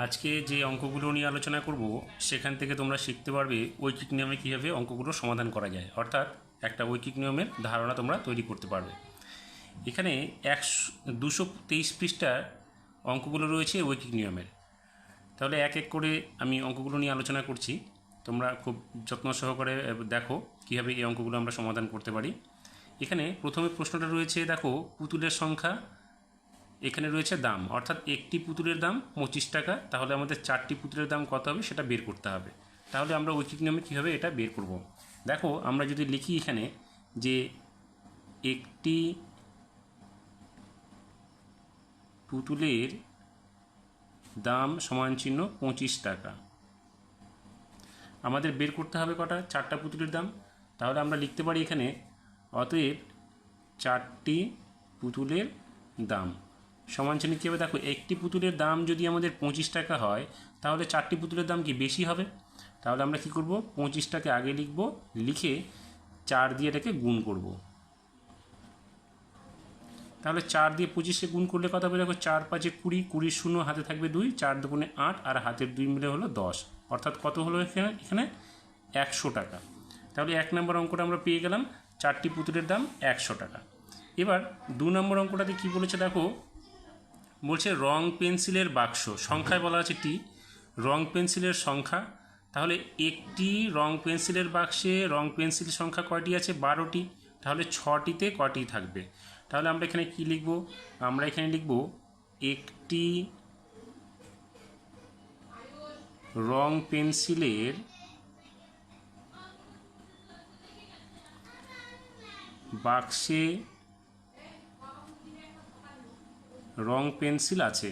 আজকে যে অঙ্কগুলো নিয়ে আলোচনা করব সেখান থেকে তোমরা শিখতে পারবে ঐকিক নিয়মে কীভাবে অঙ্কগুলো সমাধান করা যায়, অর্থাৎ একটা ঐকিক নিয়মের ধারণা তোমরা তৈরি করতে পারবে। এখানে 223 পৃষ্ঠার অঙ্কগুলো রয়েছে ঐকিক নিয়মের। তাহলে এক এক করে আমি অঙ্কগুলো নিয়ে আলোচনা করছি, তোমরা খুব যত্ন সহকারে দেখো কীভাবে এই অঙ্কগুলো আমরা সমাধান করতে পারি। এখানে প্রথমে প্রশ্নটা রয়েছে, দেখো পুতুলের সংখ্যা, এখানে রয়েছে দাম, অর্থাৎ একটি পুতুলের দাম 25 টাকা, তাহলে আমাদের 4টি পুতুলের দাম কত হবে সেটা বের করতে হবে। তাহলে আমরা ঐকিক নিয়মে কীভাবে এটা বের করব, দেখো আমরা যদি লিখি এখানে যে একটি পুতুলের দাম সমান চিহ্ন 25 টাকা, আমাদের বের করতে হবে কটা, 4টা পুতুলের দাম। তাহলে আমরা লিখতে পারি এখানে অতএব 4টি পুতুলের দাম সমান চিহ্ন কী হবে, দেখো একটি পুতুলের দাম যদি আমাদের 25 টাকা হয় তাহলে 4টি পুতুলের দাম কি বেশি হবে। তাহলে আমরা কি করব, 25টাকে আগে লিখব, লিখে 4 দিয়ে এটাকে গুণ করব। তাহলে 4 দিয়ে 25কে গুণ করলে কত হবে, দেখো 4 5 20, 20 শূন্য হাতে থাকবে 2, 4 দুগুণে 8 আর হাতের 2 মিলে হলো 10, অর্থাৎ কত হলো এখানে 100 টাকা। তাহলে 1 নম্বর অঙ্কটা আমরা পেয়ে গেলাম, 4টি পুতুলের দাম 100 টাকা। এবার 2 নম্বর অঙ্কটাতে কি বলেছে, দেখো বলছে রং পেন্সিলের বাক্স, সংখ্যায় বলা আছে টি, রং পেন্সিলের সংখ্যা। তাহলে একটি রং পেন্সিলের বাক্সে রং পেন্সিল সংখ্যা কয়টি আছে, 12টি, তাহলে 6টিতে কয়টি থাকবে। তাহলে আমরা এখানে কি লিখব, আমরা এখানে লিখব একটি রং পেন্সিলের বাক্সে রং পেন্সিল আছে।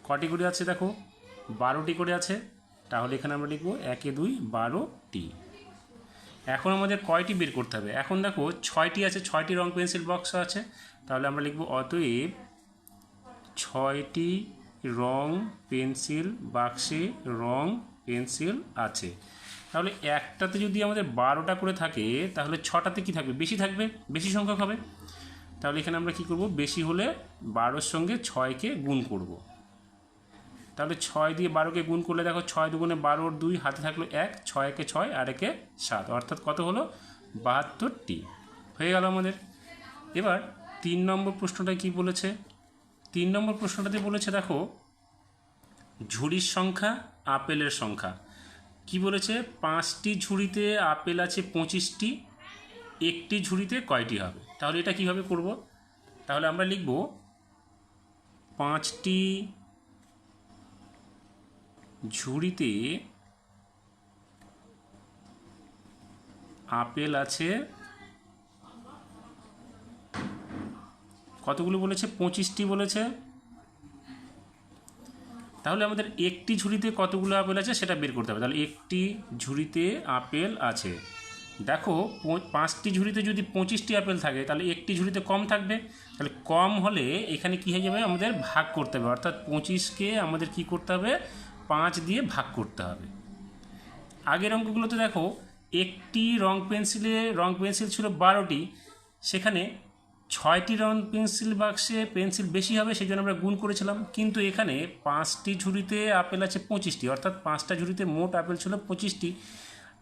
কটি করে আছে, দেখো 12টি করে আছে, তাহলে এখানে আমরা লিখব 1 2 12টি। এখন আমাদের কয়টি বের করতে হবে, এখন দেখো 6টি আছে, 6টি রং পেন্সিল বক্স আছে, তাহলে আমরা লিখব অতএব 6টি রং পেন্সিল বাক্সে রং পেন্সিল আছে। তাহলে একটাতে যদি আমাদের 12টা করে থাকে তাহলে 6টাতে কি থাকবে, বেশি থাকবে, বেশি সংখ্যক হবে। তাহলে এখানে আমরা কি করব, বেশি হলে 12-র সঙ্গে 6কে গুণ করব। তাহলে 6 দিয়ে 12কে গুণ করলে দেখো 6 দুগুণে 12, 2 হাতে থাকলো 1, 6 একে 6 আর একে 7, অর্থাৎ কত হলো 72টি হয়ে গেল আমাদের। এবার 3 নম্বর প্রশ্নটা কি বলেছে, 3 নম্বর প্রশ্নটাতে বলেছে, দেখো ঝুড়ির সংখ্যা আপেলের সংখ্যা। কি বলেছে, 5টি ঝুড়িতে আপেল আছে 25টি, একটি ঝুড়িতে কয়টি হবে। তাহলে এটা কিভাবে করব, তাহলে আমরা লিখব 5টি ঝুড়িতে আপেল আছে কতগুলো বলেছে, 25টি বলেছে। তাহলে আমাদের একটি ঝুড়িতে কতগুলো আপেল আছে সেটা বের করতে হবে। তাহলে একটি ঝুড়িতে আপেল আছে, দেখো 5টি ঝুড়িতে যদি 25টি আপেল থাকে তাহলে একটি ঝুড়িতে কম থাকবে, তাহলে কম হলে এখানে কী হয়ে যাবে, আমাদের ভাগ করতে হবে, অর্থাৎ 25কে আমাদের কি করতে হবে, 5 দিয়ে ভাগ করতে হবে। আগের অঙ্কগুলোতে দেখো একটি রং পেন্সিল ছিল 12টি, সেখানে 6টি রং পেন্সিল বাক্সে পেন্সিল বেশি হবে সেই জন্য আমরা গুণ করেছিলাম, কিন্তু এখানে 5টি ঝুড়িতে আপেল আছে 25টি, অর্থাৎ 5টা ঝুড়িতে মোট আপেল ছিল 25টি।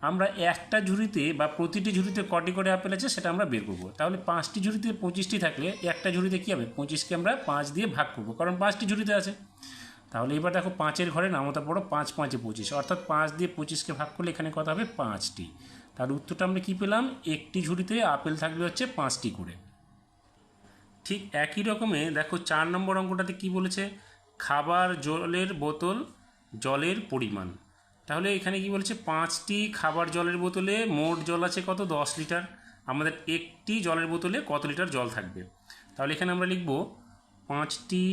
আমরা একটা ঝুড়িতে বা প্রতিটি ঝুড়িতে কটি করে আপেল আছে সেটা আমরা বের করব। তাহলে 5টি ঝুড়িতে 25টি থাকলে একটা ঝুড়িতে কী হবে, 25কে আমরা 5 দিয়ে ভাগ করব, কারণ 5টি ঝুড়িতে আছে। তাহলে এবার দেখো 5-এর ঘরে নামতা পড়ো, 5 5 25, অর্থাৎ 5 দিয়ে 25কে ভাগ করলে এখানে কত হবে, 5টি। তাহলে উত্তরটা আমরা কী পেলাম, একটি ঝুড়িতে আপেল থাকলে হচ্ছে 5টি করে। ঠিক একই রকমে দেখো 4 নম্বর অঙ্কটাতে কি বলেছে, খাবার জলের বোতল জলের পরিমাণ। তাহলে এখানে কি বলেছে, 5টি খাবার জলের বোতলে মোট জল আছে কত, 10 লিটার, আমাদের একটি জলের বোতলে কত লিটার জল থাকবে। তাহলে এখানে আমরা লিখব 5টি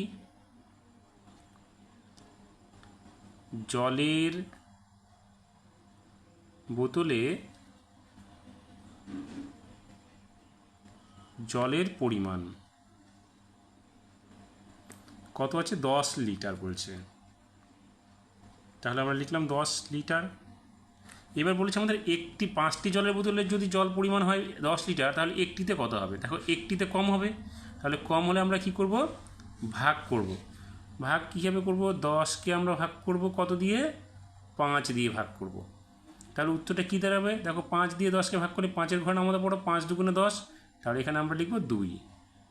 জলের বোতলে জলের পরিমাণ কত আছে, 10 লিটার বলছে, তাহলে আমরা লিখলাম 10 লিটার। এবার বলেছে আমাদের একটি 5টি জলের বোতলের যদি জল পরিমাণ হয় 10 লিটার, তাহলে একটিতে কত হবে? দেখো একটিতে কম হবে, তাহলে কম হলে আমরা কি করব? ভাগ করব। ভাগ কীভাবে করব? 10কে আমরা ভাগ করব কত দিয়ে? 5 দিয়ে ভাগ করব। তাহলে উত্তরটা কী দাঁড়াবে? দেখো 5 দিয়ে 10কে ভাগ করে 5-এর ঘরে আমাদের পড়ো 5 দুগুণে 10, তাহলে এখানে আমরা লিখব 2।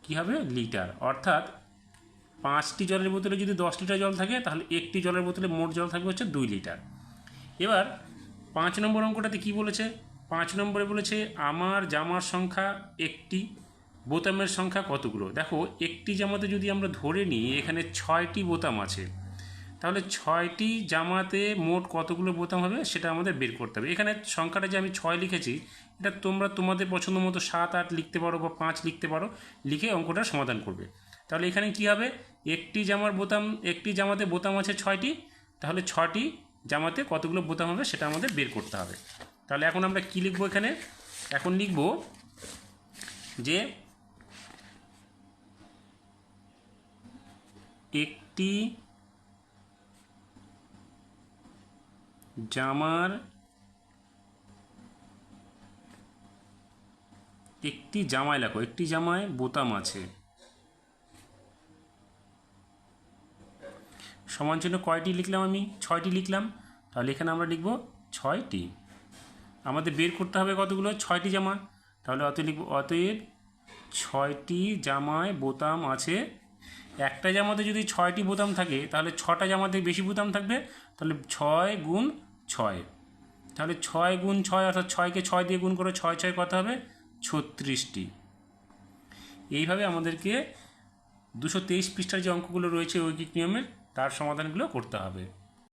কী হবে? লিটার। অর্থাৎ 5টি জলের বোতলে যদি 10 লিটার জল থাকে, তাহলে একটি জলের বোতলে মোট জল থাকবে হচ্ছে 2 লিটার। এবার 5 নম্বর অঙ্কটাতে কি বলেছে? 5 নম্বরে বলেছে আমার জামার সংখ্যা একটি, বোতামের সংখ্যা কতগুলো? দেখো একটি জামাতে যদি আমরা ধরে নিই এখানে 6টি বোতাম আছে, তাহলে 6টি জামাতে মোট কতগুলো বোতাম হবে সেটা আমাদের বের করতে হবে। এখানে সংখ্যাটা যে আমি 6 লিখেছি, এটা তোমরা তোমাদের পছন্দ মতো 7, 8 লিখতে পারো বা 5 লিখতে পারো, লিখে অঙ্কটা সমাধান করবে। তাহলে এখানে কি হবে? একটি জামাতে বোতাম আছে 6টি, তাহলে 6টি জামাতে কতগুলো বোতাম হবে সেটা আমাদের বের করতে হবে। তাহলে এখন আমরা কি লিখব? এখানে এখন লিখব যে একটি জামার একটি জামায় লেখো, একটি জামায় বোতাম আছে সমান চিহ্ন কয়টি লিখলাম? আমি 6টি লিখলাম। তাহলে এখানে আমরা লিখব 6টি। আমাদের বের করতে হবে কতগুলো? 6টি জামা। তাহলে অতএব 6টি জামায় বোতাম আছে। একটা জামাতে যদি 6টি বোতাম থাকে, তাহলে 6টা জামাতে বেশি বোতাম থাকবে, তাহলে 6 গুণ 6। তাহলে 6 গুণ 6 অর্থাৎ 6কে 6 দিয়ে গুণ করে 6 6 কত হবে? 36টি। এইভাবে আমাদেরকে 223 পৃষ্ঠার যে অঙ্কগুলো রয়েছে ঐকিক নিয়মের, তার সমাধানগুলো করতে হবে।